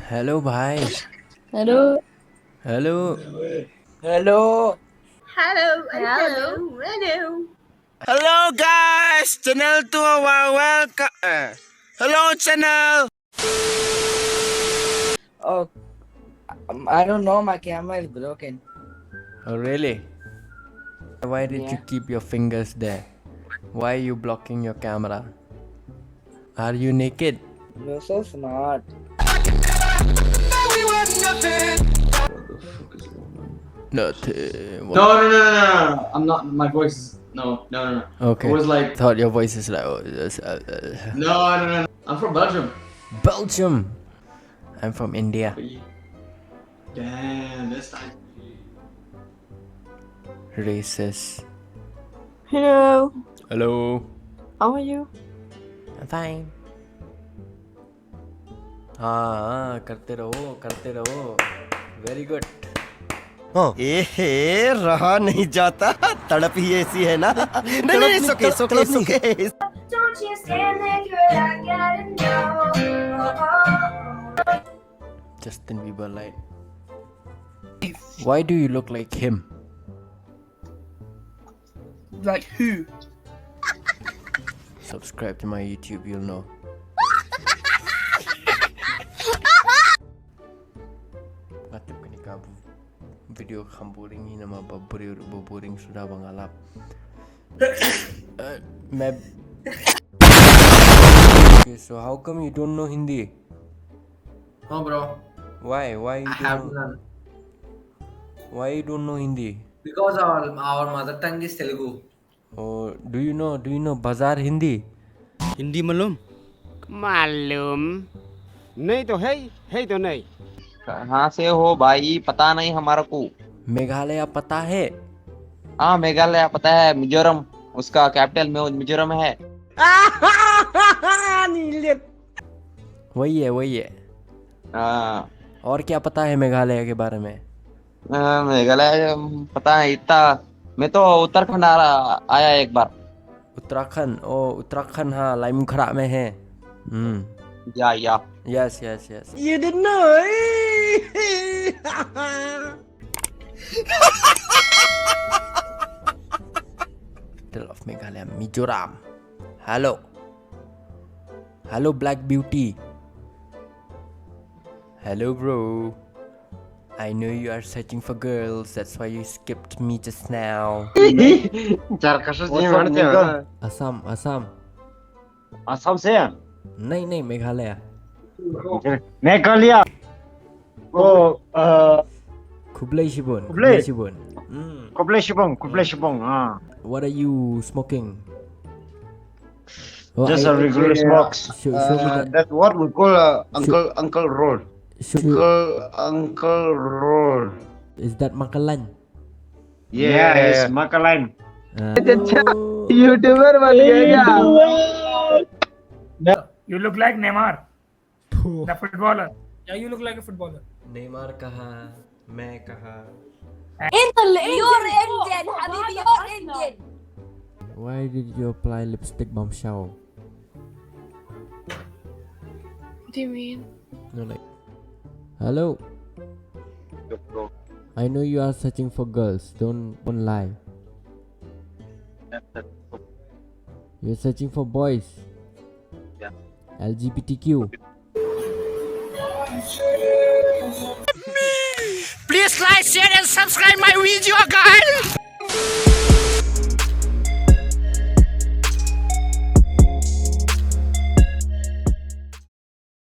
Hello भाई। Hello hello. Hello Hello, hello hello. Hello guys, channel to welcome. Hello channel. Oh, I don't know. My camera is broken. Oh really? Why did you Yeah. keep your fingers there? Why are you blocking your camera? Are you naked? You're so smart. Nothing. No. I'm not. My voice is no. Okay. It was like Thought your voice is like no. I'm from Belgium. Belgium. I'm from India. Damn, that's nice. Racist. Hello. Hello. How are you? I'm fine. हाँ करते रहो very good. ए रहा नहीं जाता तड़प ही ऐसी है ना. नहीं सुके Don't you stand there, girl, I gotta know. Justin Bieber like. Why do you look like him? Like who? Subscribe to my YouTube, you'll know. Ngatip ka ni ka video boring ini nama boring sudah bangalap. Mab. Okay, so how come you don't know Hindi? Oh, bro. Why I have none. you don't know Hindi? Because our mother tongue is Telugu. Oh, do you know Bazaar Hindi? Hindi मालूम मालूम नहीं तो है तो नहीं. कहाँ से हो भाई? पता नहीं हमारा को. मेघालय पता है? हाँ, मेघालय पता है. मिजोरम उसका कैपिटल में मिजोरम है. वही है. हाँ, और क्या पता है मेघालय के बारे में? मेघालय पता है इतना. मैं तो उत्तराखंड आया एक बार. उत्तराखंड हाँ लाइमुखरा में है. या yes. You didn't know. Capital of Meghalaya, Mizoram. Hello Black Beauty. Hello bro. I know you are searching for girls, that's why you skipped me just now. Assam. Assam से है. नहीं मेघालय. मेघालय वो Kublai Shibun. कुबले शिबोंग हाँ. What are you smoking? Just a regular smokes. Show me that. That's what we call uncle roll. Show, Uncle roll. is that makalan? Yes, Makalan. YouTuber बन गया क्या? You look like Neymar, the footballer. Yeah, you look like a footballer. Neymar कहा, मैं कहा. You're Indian, Habibi, you're Indian. Why did you apply lipstick, bombshell? What do you mean? No, like. Hello. I know you are searching for girls. Don't lie. You're searching for boys. Yeah. LGBTQ. Please like, share and subscribe my video guys.